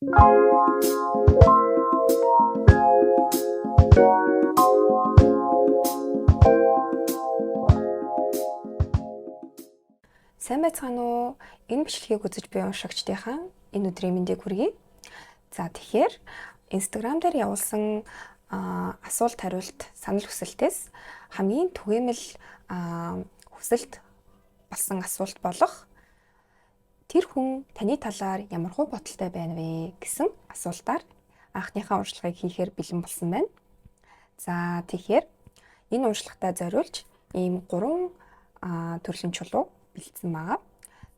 Сайн байцгаана уу? Энэ бичлэгийг үзэж буй уншигчдийнхаа энэ өдрийн мэндийг хүргэе. За тэгэхээр Instagram дээр явуулсан асуулт хариулт санал хүсэлтээс хамгийн түгээмэл хүсэлт болсон асуулт болох тэр хүн таны талаар ямар хөө бодолтой байна вэ гэсэн асуултаар анхныхаа уншлагыг хийхээр бэлэн болсон байна. За тэгэхээр энэ уншлагтаа зориулж ийм 3 төрлийн чулуу бэлдсэн байгаа.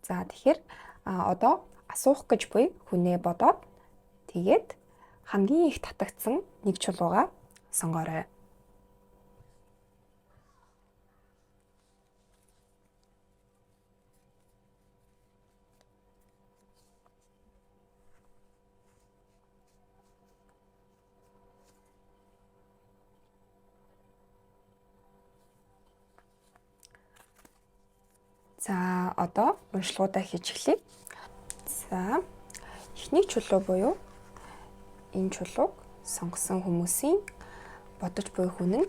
За тэгэхээр одоо асуух гэж буй хүнээ бодоод тэгээд хамгийн их татагдсан нэг чулуугаа сонгоорой. За одоо уншлагуудаа хийж эхлэе. За эхний чулуу буюу энэ чулууг сонгосон хүмүүсийн бодож буй хүн нь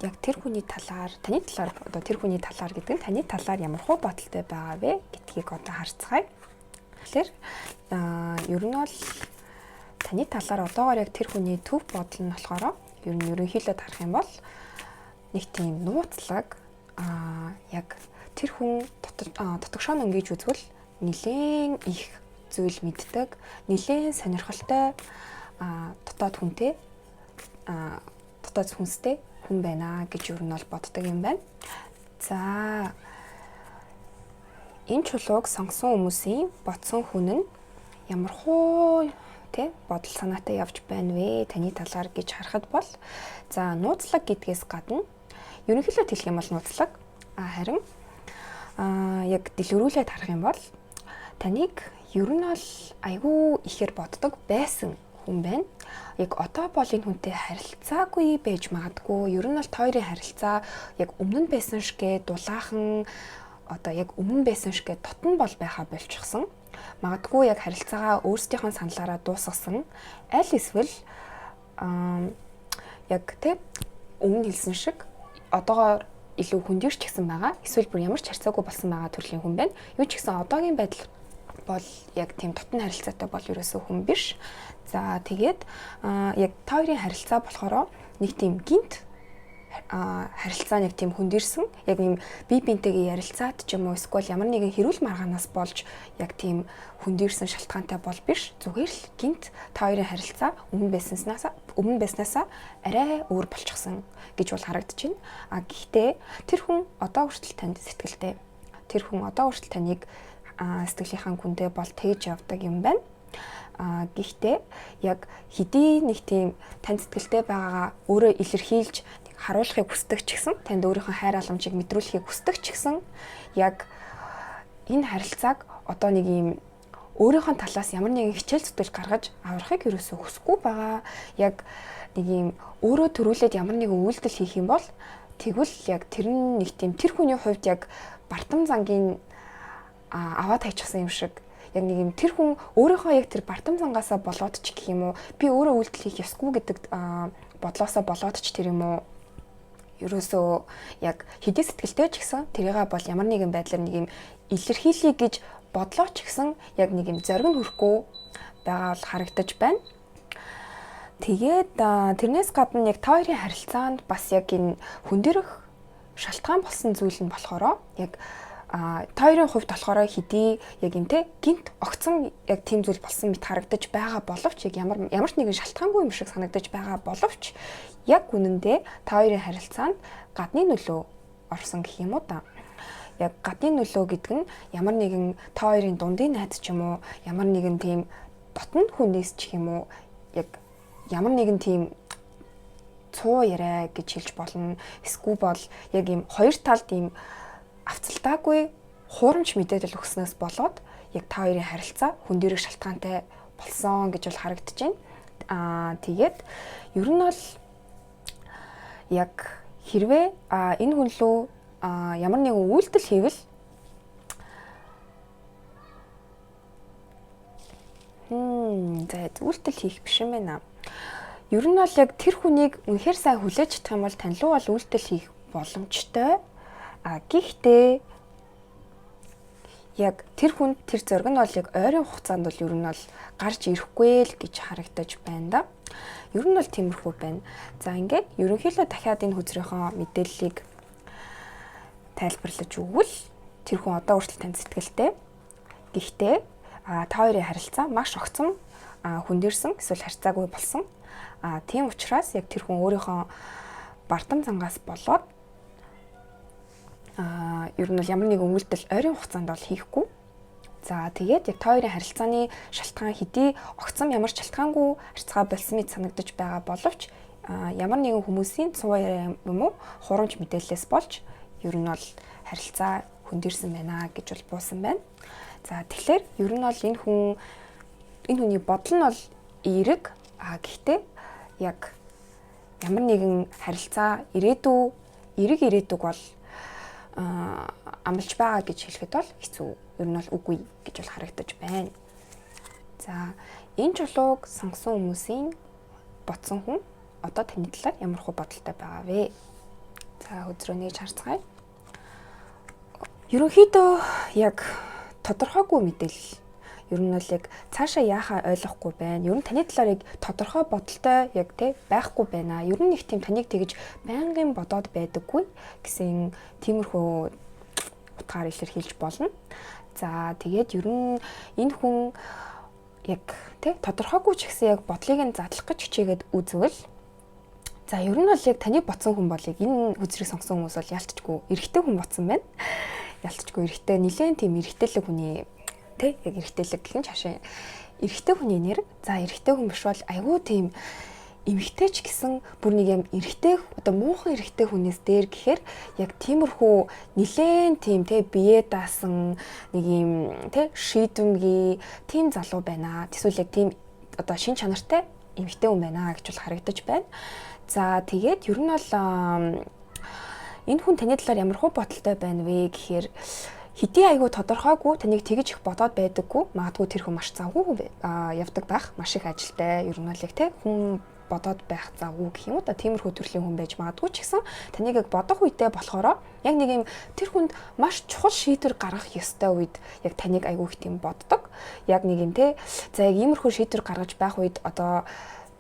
яг тэр хүний талаар, таны талаар одоо тэр хүний талаар гэдэг нь таны талаар ямар хөө бодолтой байгаа вэ гэдгийг одоо харцгаая. Тэгэхээр ер нь бол таны талаар одоогоор яг тэр хүний төв бодол нь болохоор ер нь ерөнхийдөө харах юм бол нэг тийм нууцлаг яг тэр хүн дотогшоо өнгөж үзвэл нэлээд их зүйл мэддэг, нэлээд сонирхолтой дотоод хүнтэй дотоод хүнстэй хүн байна гэж ер нь бол боддог юм байна. За энэ чулууг сонгосон хүмүүсийн бодсон хүн нь ямар хөө бодол санаатай явж байна вэ таны талаар гэж харахад бол за нууцлаг гэдгээс гадна ерөнхийдөө хэлэх юм бол нууцлаг харин яг дэлгэрүүлээд харах юм бол таныг ер нь бол айгүй ихээр боддог байсан хүн байна. Яг одоо бол энэ хүнтэй харилцаагүй байж магадгүй. Ер нь бол хоёрын харилцаа яг өмнө нь байсан шигэ дулаахан одоо яг өмнө байсан шигэ дотн бол байхаа болчихсон. Магадгүй яг харилцаагаа өөрсдийнхөө саналаараа дуусгасан. Аль эсвэл яг өмнө хэлсэн шиг одоогоор илүү хүндэрч гисэн байгаа. Эсвэл бүр ямар ч харьцаагүй болсон байгаа төрлийн хүн байна. Юу ч гэсэн одоогийн байдал бол яг тийм дотн харилцаатай бол ерөөсөө хүн биш. За тэгээд яг та хоёрын харилцаа болохоор нэг тийм гинт харилцаа нэг тийм хүндэрсэн. Яг юм бие биентэйгээ ярилцаад ч юм уу эсвэл ямар нэгэн хэрүүл маргаанаас болж яг тийм хүндэрсэн шалтгаантай бол биш. Зүгээр л гинт та хоёрын харилцаа өмнө байснаасаа арай өөр болчихсон гэж бол харагдаж байна. Гэхдээ тэр хүн одоо хүртэл танд сэтгэлтэй. Тэр хүн одоо хүртэл таныг сэтгэлийнхаа хүндээ бол тэгж явдаг юм байна. Гэхдээ яг хэдий нэг тийм танд сэтгэлтэй байгаагаа өөрөө илэрхийлж харуулахыг хүсдэг ч гэсэн танд өөрийнхөө хайр халамжийг мэдрүүлэхийг хүсдэг ч гэсэн яг энэ харилцааг одоо нэг юм өөрийнхөө талаас ямар нэгэн хичээл зүтгэл гаргаж аврахыг ерөөсөө хүсэхгүй байгаа. Яг нэг юм өөрөө төрүүлээд ямар нэгэн үйлдэл хийх юм бол тэгвэл яг тэр нь нэг тийм тэр хүний хувьд яг бартам зангийн аваад хайчихсан юм шиг яг нэг юм тэр хүн өөрийнхөө яг тэр бартам зангаасаа болоод ч гэх юм уу би өөрөө үйлдэл хийх ёсгүй гэдэг бодлоосоо болоод ч тэр юм уу ерөөсөө яг хэдий сэтгэлтэй ч гэсэн тэрийгээ бол ямар нэгэн байдлаар нэг юм илэрхийлье гэж бодлоо ч гэсэн яг нэг юм зориг нь хүрэхгүй байгаа бол харагдаж байна. Тэгээд тэрнээс гадна яг та хоёрын харилцаанд бас яг энэ хүндэрх шалтгаан болсон зүйл нь болохоор яг та хоёрын хувьд болохоор хэдий яг юм гинт огцон яг тийм зүйл болсон мэт харагдаж байгаа боловч яг ямар ч нэгэн шалтгаангүй юм шиг санагдаж байгаа боловч яг үнэндээ та хоёрын харилцаанд гадны нөлөө орсон гэх юм уу та. Яг гадны нөлөө гэдэг нь ямар нэгэн та хоёрын дундын найз ч юм уу ямар нэгэн тийм дотн хүнээс ч юм уу яг ямар нэгэн тийм цуу яриа гэж хэлж болно. Эсвэл бол яг юм хоёр талд ийм авцалтаагүй хуурамч мэдээлэл өгснөөс болоод яг та хоёрын харилцаа хүндэрх шалтгаантай болсон гэж бол харагдаж байна. Тэгээд ер нь бол яг хэрвээ энэ хүн лөө ямар нэгэн үйлдэл хийвэл За үйлдэл хийх биш юм байна. Ер нь бол яг тэр хүнийг үнэхээр сайн хүлээж чадах юм бол тань руу бол үйлдэл хийх боломжтой. Гэхдээ яг тэр хүнд тэр зориг нь бол яг ойрын хугацаанд бол ер нь бол гарч ирэхгүй л гэж харагдаж байна да. Ер нь бол тиймэрхүү байна. За ингээд ерөнхийдөө дахиад энэ хүзрийнхөө мэдээллийг тайлбарлаж өгвөл тэр хүн одоо хүртэл тань сэтгэлтэй. Гэхдээ та хоёрын харилцаа маш огцом хүндэрсэн эсвэл харьцаагүй болсон. Тийм учраас яг тэр хүн өөрийнхөө бардам зангаас болоод ер нь бол ямар нэгэн үйлдэл ойрын хугацаанд бол хийхгүй. За тэгээд яг та хоёрын харилцааны шалтгаан хэдий огцом ямар ч шалтгаангүй харьцаа болсон мэт санагдаж байгаа боловч ямар нэгэн хүмүүсийн цуу яриа юм уу хурамч мэдээлэлээс болж ер нь бол харилцаа хүндэрсэн байна гэж бол буусан байна. За тэгэхээр ер нь бол энэ хүний бодол нь бол эерэг гэхдээ яг ямар нэгэн харилцаа эерэг ирээдүг бол амлаж байгаа гэж хэлэхэд бол хэцүү. Ер нь бол үгүй гэж бол харагдаж байна. За энэ чулууг сонгосон хүмүүсийн бодсон хүн одоо таны талаар ямар хөө бодолтой байгаа вэ? За хөзрөө нээж харцгаая. Ерөнхийдөө яг тодорхойгүй мэдээлэл. Ер нь бол яг цаашаа яахаа ойлгохгүй байна. Ер нь таны талаар яг тодорхой бодолтой яг байхгүй байна. Ер нь нэг тийм таныг тэгж байнгын бодоод байдаггүй гэсэн тиймэрхүү утгаар илэрхийлж болно. За тэгээд ер нь энэ хүн яг тодорхойгүй ч гэсэн яг бодлыг нь задлах гэж хичээгээд үзвэл за ер нь бол яг таны бодсон хүн бол яг энэ үзрийг сонгосон хүмүүс бол ялцчгүй эрэгтэй хүн бодсон байна. Ялцчгүй эрэгтэй нэлээд тийм эрэгтэйлэг хүний яг эрэгтэйлэг гэх юм чашаа эрэгтэй хүний нэр за эрэгтэй хүн биш бол айгүй тийм эмэгтэйч гэсэн бүр нэг юм эрэгтэй одоо муухан эрэгтэй хүнээс дээр гэхээр яг тиймэрхүү нэлээд тийм бие даасан нэг юм шийдвэмгий тийм залуу байна. Эсвэл яг тийм одоо шин чанартай эмэгтэй хүн байна гэж бол харагдаж байна. За тэгээд ер нь бол энэ хүн таны талаар ямар хөө бодолтой байна вэ гэхээр хэдий айгүй тодорхойгүй таныг тэгж их бодоод байдаггүй. Магадгүй тэр хүн маш завгүй явдаг байх. Маш их ажилтай. Ер нь бол яг хүн бодоод байх завгүй гэх юм уу та тиймэрхүү төрлийн хүн байж магадгүй ч гэсэн таныг яг бодох үедээ болохоор яг нэг юм тэр хүнд маш чухал шийдвэр гаргах ёстой үед яг таныг айгүй их тийм боддог. Яг нэг юм за яг иймэрхүү шийдвэр гаргаж байх үед одоо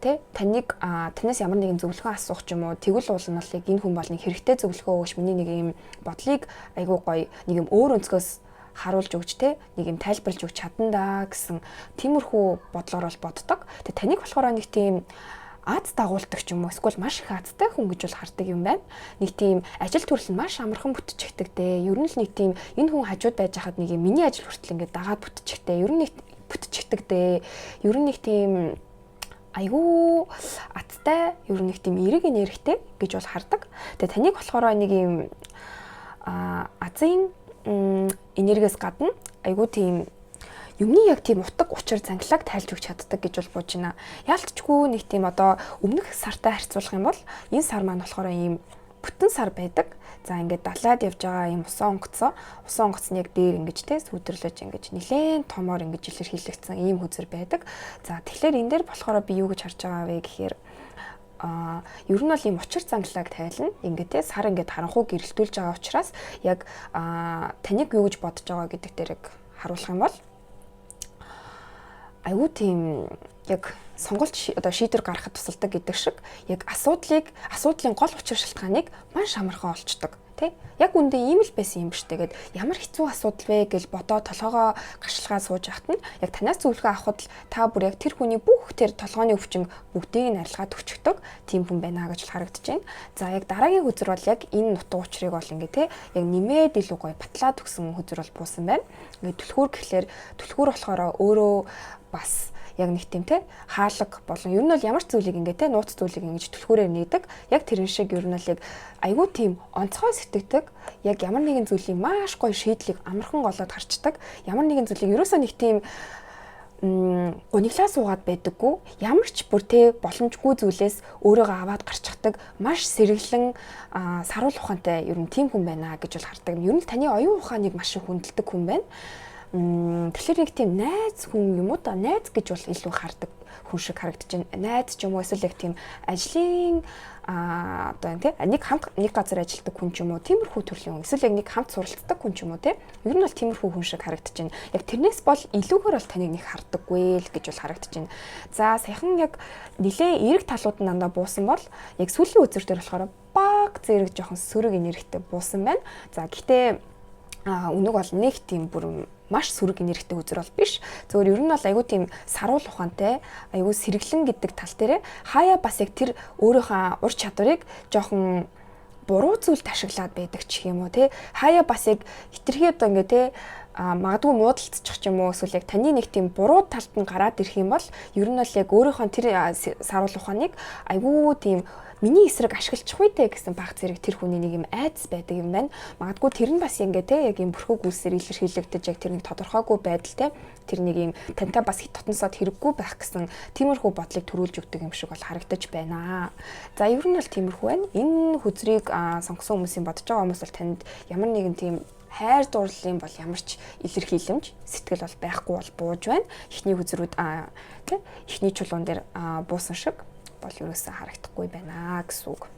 танаас ямар нэгэн зөвлөгөө асуух ч юм уу тэгвэл уул нь бол яг энэ хүн бол нэг хэрэгтэй зөвлөгөө өгч миний нэг юм бодлыг айгүй гоё нэг юм өөр өнцгөөс харуулж өгч нэг юм тайлбарлаж өгч чадна гэсэн тиймэрхүү бодлоор бол боддог. Тэгээ таныг болохоор нэг тийм аз дагуулдаг ч юм уу эсвэл маш их азтай хүн гэж бол хардаг юм байна. Нэг тийм ажил төрөл нь маш амархан бүтчихдэг Ер нь л нэг тийм энэ хүн хажууд байж хахад нэг юм миний ажил хүртэл ингээд дагаад бүтчихдэг. Ер нь нэг бүтчихдэг Ер нь нэг тийм айгүй аттай ер нь нэг тийм эерэг энергитэй гэж бол хардаг. Тэгээ таныг болохоор нэг юм азийн энергиэс гадна айгүй тийм юмны яг тийм утга учир зангилааг тайлж өгч чаддаг гэж бол бодож байна. Яалтчгүй нэг тийм одоо өмнөх сартай харьцуулах юм бол энэ сар маань болохоор ийм бүтэн сар байдаг. За ингээд далаад явж байгаа юм усан онгоцны яг дээр ингэж сүдэрлэж ингэж нилээн томоор ингэж илэрхийлэгдсэн ийм хүзэр байдаг. За тэгэхээр энэ дээр болохоор би юу гэж харж байгаа вэ гэхээр ер нь бол ийм учир зангилааг тайлна. Ингээд сар ингээд харанхуй гэрэлтүүлж байгаа учраас яг таныг юу гэж бодож байгаа гэдэг дээр яг харуулах юм бол айгүй тийм яг сонголт одоо шийдвэр гаргахад тусалдаг гэдэг шиг яг асуудлын гол учир шалтгааныг маш амархан олцдог яг үндэ ийм л байсан юм биш тэгээд ямар хэцүү асуудал вэ гэж бодоод толгоогоо гашилгаа сууж яхад нь яг танаас зөвлөгөө авахд та бүр яг тэр хүний бүх тэр толгойн өвчин бүгдийг нь арилгаад өчгдөг тийм хүн байна гэж харагдаж байна. За яг дараагийн хүзэр бол яг энэ нутаг учрыг бол ингээ яг нэмээд илүү гоё батлаад өгсөн хүзэр бол буусан байна. Ингээ түлхүүр гэхлээр түлхүүр болохоор өөрөө бас яг нэг тийм хаалга болон ер нь бол ямар ч зүйлийг ингээ нууц зүйлийг ингэж түлхүүрээр нээдэг. Яг тэрэн шиг ер нь л яг айгүй тийм онцгой сэтгэдэг. Яг ямар нэгэн зүйлийн маш гоё шийдлийг амархан голоод харцдаг. Ямар нэгэн зүйлийг ерөөсөө нэг тийм гуниглаа суугаад байдаггүй. Ямар ч бүр боломжгүй зүйлээс өөрийгөө аваад гарчихдаг. Маш сэргэлэн саруул ухаантай ер нь тийм хүн байна гэж бол хардаг. Ер нь таны оюун ухааныг маш их хүндэлдэг хүн байна. Тэгэхээр нэг тийм найз хүн юм уу да, найз гэж бол илүү хардаг хүн шиг харагдаж байна. Найз ч юм уу эсвэл яг тийм ажлын одоо тийм нэг газар ажилладаг хүн ч юм уу, тиймэрхүү төрлийн хүн. Эсвэл яг нэг хамт суралцдаг хүн ч юм уу тийм. Ер нь бол тиймэрхүү хүн шиг харагдаж байна. Яг тэрнээс бол илүүгээр бол таныг нэг хардаггүй л гэж бол харагдаж байна. За саяхан яг нилээ эерэг талууд нь дандаа буусан бол яг сүүлийн үзэр дээр болохоор баг зэрэг жоохон сөрөг энергитэй буусан байна. За гэхдээ үнэг бол нэг тийм бүр маш сөрөг энергитэй үзэр бол биш. Зөвхөн ер нь бол айгүй тийм саруул ухаантай, айгүй сэргэлэн гэдэг тал дээр хаяа бас яг тэр өөрийнхөө ур чадварыг жоохон буруу зүйлд ашиглаад байдаг ч юм уу те. Хаяа бас яг хитрхи одоо ингээ те магадгүй муудалцчих ч юм уу, эсвэл яг таны нэг тийм буруу талд нь гараад ирэх юм бол ер нь бол яг өөрийнхөө тэр саруул ухааныг айгүй тийм миний эсрэг ашиглчих үедээ гэсэн баг зэрэг тэр хүний нэг юм айдас байдаг юм байна. Магадгүй тэр нь бас ингээ те яг юм бүрхэг үлсээр илэрхийлэгдэж яг тэр нэг тодорхойгүй байдал те тэр нэг юм тантай бас хит тотносоод хэрэггүй байх гэсэн тиймэрхүү бодлыг төрүүлж өгдөг юм шиг бол харагдаж байна. За ер нь бол тиймэрхүү байна. Энэ хүзрийг сонгосон хүмүүсийн бодож байгаа хүмүүс бол танд ямар нэгэн тийм хайр дурлалын бол ямар ч илэрхийлэмж сэтгэл бол байхгүй бол бууж байна. Эхний хүзрүүд те эхний чулуун дээр буусан шиг бол ерөөсөө харагдахгүй байна гэсэн үг.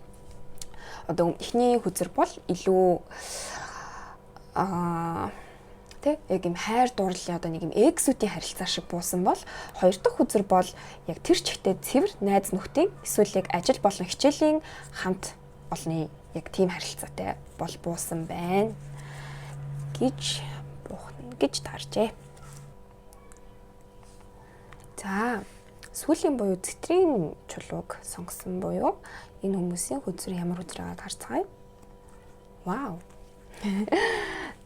Одоо эхний хүзэр бол илүү тэг яг юм хайр дурлалын одоо нэг юм экзүүдийн харилцаа шиг буусан бол хоёр дахь хүзэр бол яг тэр чигтээ цэвэр найз нөхдийн эсвэл яг ажил болон хичээлийн хамт олны яг тийм харилцаатай бол буусан байна гэж тааржээ. За сүүлийн буюу цэтрийн чулууг сонгосон буюу энэ хүмүүсийн хүзэр ямар хүзэр байгааг харцгаая. Вау.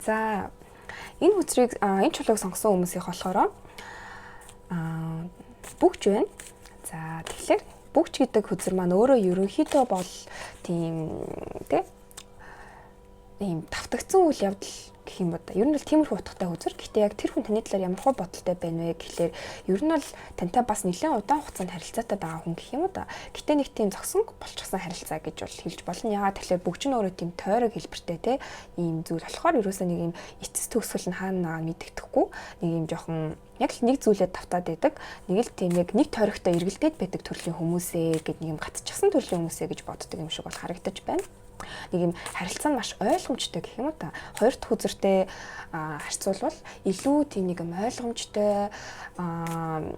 За энэ хүзрийг энэ чулууг сонгосон хүмүүсийн болохоор бүгж байна. За тэгэхээр бүгж гэдэг хүзэр маань өөрөө ерөнхийдөө бол тийм ийм давтагдсан үйл явдал гэх юм ба. Ер нь бол тиймэрхүү утгатай хүзэр. Гэхдээ яг тэр хүн таны талаар ямар хөө бодолтой байна вэ гэхлээр ер нь бол тантай бас нэлээд удаан хугацаанд харилцаатай байгаа хүн гэх юм уу да. Гэхдээ нэг тийм зогсон болчихсон харилцаа гэж бол хэлж болно. Яагаад тэгэхээр бүгд нь өөрөө тийм тойрог хэлбэртэй те ийм зүйл болохоор ерөөсөө нэг ийм эцэс төгсгөл нь хаана мэддэхгүй нэг ийм жоохон яг л нэг зүйлээ давтаад байдаг. Нэг л тийм яг нэг тойрогтой эргэлдээд байдаг төрлийн хүмүүсээ гэд нэг юм гатчихсан төрлийн хүмүүсээ гэж боддог юм шиг бол харагдаж байна. Нэг юм харилцаа нь маш ойлгомжтой гэх юм уу та. Хоёр дахь үзэртэй харьцуулбал илүү тийм нэг юм ойлгомжтой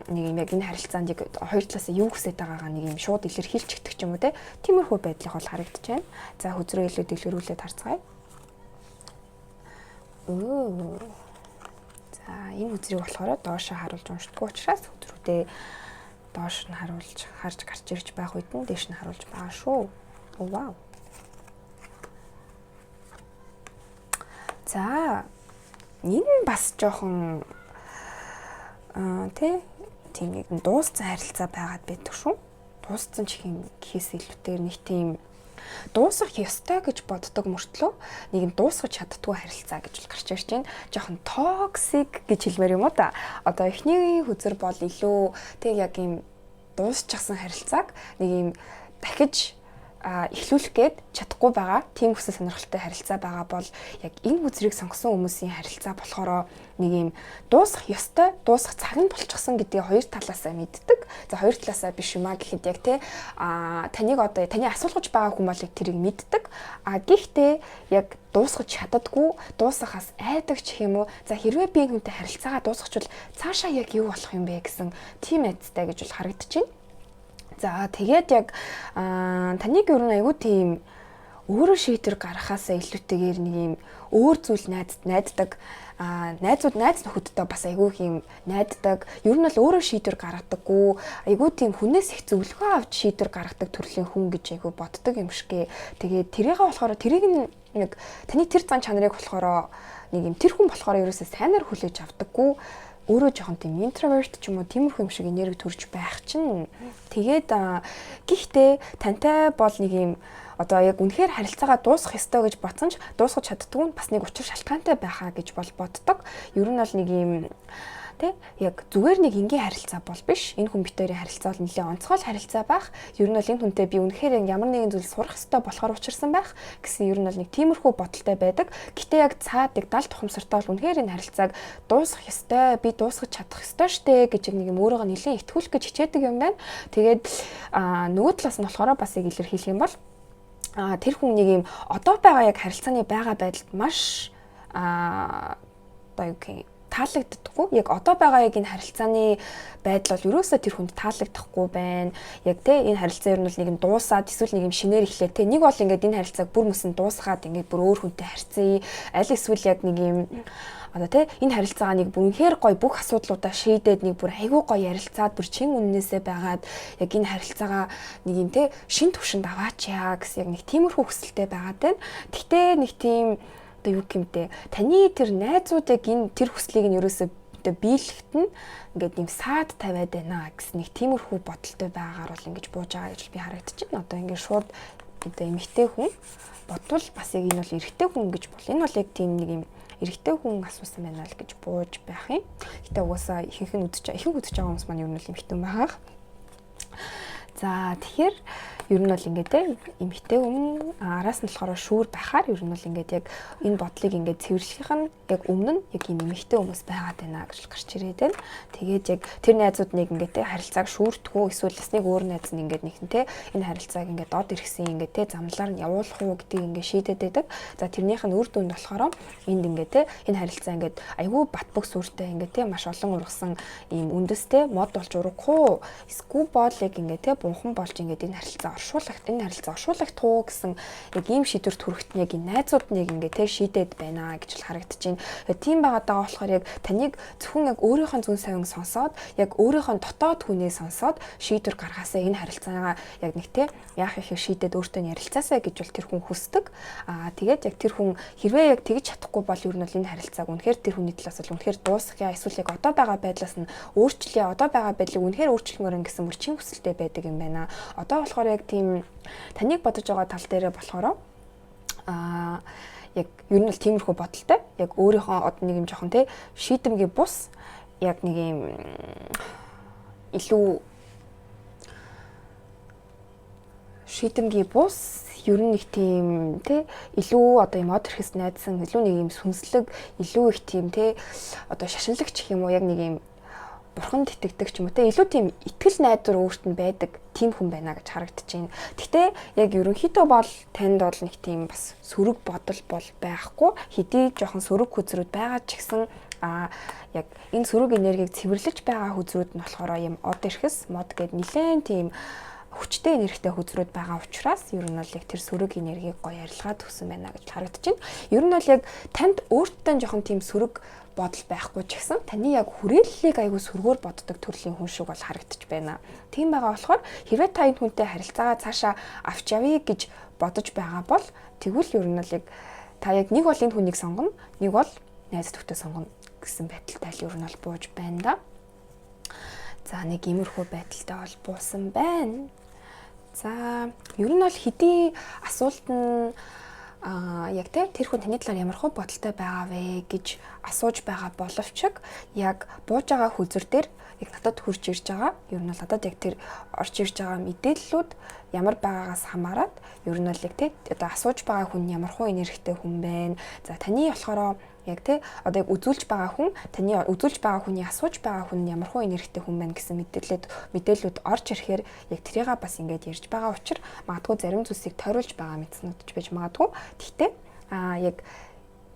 нэг юм яг энэ харилцаанд яг хоёр талаас нь юу хүсэж байгаагаа нэг юм шууд илэрхийлчихдэг ч юм уу те. Тиймэрхүү байдлыг бол харагдаж байна. За хүзрээ илүү дэлгэрүүлээд харцгаая. За энэ хүзрийг болохоор доошоо харуулж уншдаггүй учраас хүзрүүдээ доош нь харуулж харж гарч ирж байх үед нь дээш нь харуулж байгаа шүү. Вау. За энэ бас жоохон тийм нэг дууссан харилцаа байгаад байдаг шүү. Дууссан ч гэхээс илүүтэйгээр нэг тийм дуусах ёстой гэж боддог мөртлөө нэг юм дуусгаж чаддгүй харилцаа гэж бол гарч ирж байна. Жоохон токсик гэж хэлмээр юм уу та. Одоо эхний хүзэр бол илүү яг юм дуусчихсан харилцааг нэг юм дахиж эхлүүлэх гээд чадахгүй байгаа тийм хүсэл сонирхолтой харилцаа байгаа бол яг энэ хүзрийг сонгосон хүмүүсийн харилцаа болохоор нэг юм дуусах ёстой, дуусах цаг нь болчихсон гэдгийг хоёр талаасаа мэддэг. За хоёр талаасаа биш юм гэхэд яг таныг одоо таны асуулгаж байгаа хүн бол тэрийг мэддэг. Гэхдээ яг дуусгаж чаддаггүй, дуусахаас айдаг ч юм уу. За хэрвээ би энэ хүнтэй харилцаагаа дуусгачвал цаашаа яг юу болох юм бэ гэсэн тийм айдастай гэж бол харагдаж байна. За тэгээд яг таныг ер нь айгүй тийм өөрөө шийдвэр гаргахаасаа илүүтэйгээр нэг юм өөр зүйл найддаг найз нөхөдтэй бас айгүй юм найддаг. Ер нь бол өөрөө шийдвэр гаргадаггүй. Айгүй тийм хүнээс их зөвлөгөө авч шийдвэр гаргадаг төрлийн хүн гэж айгүй боддог юм шигэ. Тэгээд тэрийгээ болохоор тэрийг нэг таны тэр зан чанарыг болохоор нэг юм тэр хүн болохоор ерөөсөө сайнаар хүлээж авдаггүй. Өөрөө жоохон тийм интроверт ч юм уу тиймэрхүү юм шиг энерги төрж байх чинь тэгээд гэхдээ тантай бол нэг юм одоо яг үнэхээр харилцаагаа дуусгах ёстой гэж бодсон ч дуусгаж чаддгүй нь бас нэг учир шалтгаантай байхаа гэж бол боддог. Ер нь бол нэг юм Тэ яг зүгээр нэг энгийн харилцаа бол биш. Энэ хүн битэрийн харилцаа бол нэлээд онцгой харилцаа байх. Ер нь бол энэ хүнтэй би үнэхээр ямар нэгэн зүйл сурах ёстой болохоор учирсан байх гэсэн ер нь бол нэг тиймэрхүү бодолтой байдаг. Гэтэ яг цаад яг далд тухамсартай бол үнэхээр энэ харилцааг дуусгах ёстой. Би дуусгаж чадах ёстой штэ гэж нэг юм өөрийгөө нэлээд итгүүлэх гэж хичээдэг юм байна. Тэгээд нөгөө талаас нь болохоор бас яг илэрхийлэх юм бол тэр хүн нэг юм одоо байгаа яг харилцааны байгаа байдалд маш таалагддаггүй. Яг одоо байгаа яг энэ харилцааны байдал бол ерөөсөө тэр хүнд таалагдахгүй байна. Яг тэ энэ харилцаа ер нь бол нэг юм дуусаад эсвэл нэг юм шинээр эхлэв тэ. Нэг бол ингээд энэ харилцааг бүр мөсөн дуусгаад ингээд бүр өөр хүнтэй харьцъя. Аль эсвэл яг нэг юм одоо тэ энэ харилцаагаа нэг үнэхээр гоё бүх асуудлуудаа шийдээд нэг бүр айгүй гоё ярилцаад бүр чин үннээсээ байгаад яг энэ харилцаагаа нэг юм тэ шин төвшөнд аваачаа гэсэн яг нэг тиймэрхүү хүсэлтэй байгаад байна. Гэхдээ нэг тийм одоо юу гэмтэй таны тэр найзууд яг энэ тэр хүслийг нь ерөөсөө биелэхт нь ингээд юм саад тавиад байна гэсэн нэг тиймэрхүү бодолтой байгаагаар бол ингэж бууж байгаа гэж би харагдчихэв. Одоо ингээд шууд одоо эмэгтэй хүн бодвол бас яг энэ бол эрэгтэй хүн гэж бол энэ бол яг тийм нэг юм эрэгтэй хүн асуусан байна л гэж бууж байх юм. Гэтэ угаасаа ихэнх үдэж байгаа хүмүүс маань ер нь л эмэгтэй хүн байгаа. За тэгэхээр ер нь бол ингээд эмэгтэй хүн араас нь болохоор шүүр байхаар ер нь бол ингээд яг энэ бодлыг ингээд цэвэрлэх нь яг өмнө нь яг юм эмэгтэй хүмүүс байгаад байна гэж гарч ирээд байна. Тэгээд яг тэр найзууд нэг ингээд харилцааг шүүртгүү эсвэл бас нэг өөр найз нь ингээд нэгэн энэ харилцааг ингээд дод иргэсэн ингээд замлаар нь явуулах уу гэдгийг ингээд шийдээд байдаг. За тэрнийх нь үр дүнд болохоор энд ингээд энэ харилцаа ингээд айгүй бат бөх сүртэй ингээд маш олон ургасан ийм үндэстэй мод болж ургах уу эсвэл бол яг ингээд бунхан болж ингээд энэ харилцаа оршуулах туу гэсэн яг ийм шийдвэрт хүрэхэд яг энэ найзууд нэг ингээд шийдээд байна гэж л харагдаж байна. Тийм байгаад байгаа болохоор яг таныг зөвхөн яг өөрийнхөө зүн совин сонсоод яг өөрийнхөө дотоод хүнээ сонсоод шийдвэр гаргаасаа энэ харилцаагаа яг нэг яах их шийдээд өөртөө ярилцаасаа гэж бол тэр хүн хүсдэг. Тэгээд яг тэр хүн хэрвээ яг тэгж чадахгүй бол ер нь бол энэ харилцааг үнэхээр тэр хүний талаас бол үнэхээр дуусгая эсвэл яг одоо байгаа байдлаас нь өөрчлөе. Одоо байгаа байдлыг үнэхээр өөрчлөмөр гэсэн мөрчин хүсэлтэй байдаг юм байна. Одоо болохоор яг тийм таныг бодож байгаа тал дээрээ болохоор яг ер нь бол тиймэрхүү бодолтой. Яг өөрийнхөө од нэг юм жоохон шийдэмгийн бус яг нэг юм илүү шийдэмгийн бус ер нь нэг тийм илүү одоо юм од ирэхс найдсан илүү нэг юм сүнслэг илүү их тийм одоо шашинлагч гэх юм уу яг нэг юм бурханд итгэдэг ч юм уу илүү тийм итгэл найдвар өөрт нь байдаг тийм хүн байна гэж харагдаж байна. Гэхдээ яг ерөнхийдөө бол танд бол нэг тийм бас сөрөг бодол бол байхгүй. Хэдий жоохон сөрөг хүзрүүд байгаа ч гэсэн яг энэ сөрөг энергийг цэвэрлэж байгаа хүзрүүд нь болохоор юм од ирэхс мод гэдэг нэлээд тийм хүчтэй энергитэй хүзрүүд байгаа учраас ер нь бол яг тэр сөрөг энергийг гоё арилгаад өгсөн байна гэж харагдаж байна. Ер нь бол яг танд өөртөө жоохон тийм сөрөг бодол байхгүй ч гэсэн таны яг хүрээллийг айгүй сөргөөр боддог төрлийн хүн шиг бол харагдаж байна. Тийм байгаа болохоор хэрвээ та энэ хүнтэй харилцаагаа цаашаа авч явъя гэж бодож байгаа бол тэгвэл ер нь бол яг та яг нэг бол энэ хүнийг сонгоно, нэг бол найз төвтэй сонгоно гэсэн байдалтай л ер нь бол бууж байна да. За нэг иймэрхүү байдалтай бол буусан байна. За ер нь бол хэдий асуулт нь яг тэр хүн таны талаар ямар хөө бодолтой байгаа вэ гэж асууж байгаа боловч яг бууж байгаа хүзэр дээр яг надад хурж ирж байгаа. Ер нь бол надад яг тэр орж ирж байгаа мэдээллүүд ямар байгаагаас хамаарат ер нь бол яг одоо асууж байгаа хүн ямар хөө энергитэй хүн байна. За таны болохоор яг одоо яг үзүүлж байгаа хүн таны үзүүлж байгаа хүний асууж байгаа хүн ямар хөө энергитэй хүн байна гэсэн мэдээллүүд орж ирэхээр яг тэрийгээ бас ингэж ярьж байгаа учраас магадгүй зарим зүйлсийг тойруулж байгаа мэдснүүд ч байж магадгүй. Гэхдээ яг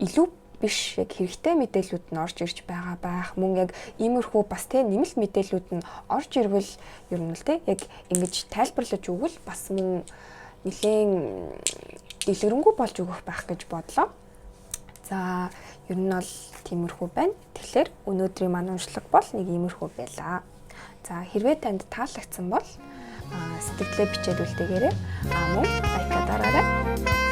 илүү биш яг хэрэгтэй мэдээллүүд нь орж ирж байгаа байх. Мөн яг иймэрхүү бас нэмэлт мэдээллүүд нь орж ирвэл ер нь л яг ингэж тайлбарлаж өгвөл бас мөн нэлээд дэлгэрэнгүй болж өгөх байх гэж бодлоо. За ер нь бол тиймэрхүү байна. Тэгэхээр өнөөдрийн маань уншлага бол нэг иймэрхүү байлаа. За хэрвээ танд таалагдсан бол сэтгэлдээ бичээд үлдээгээрэй. Мөн лайка дараарай.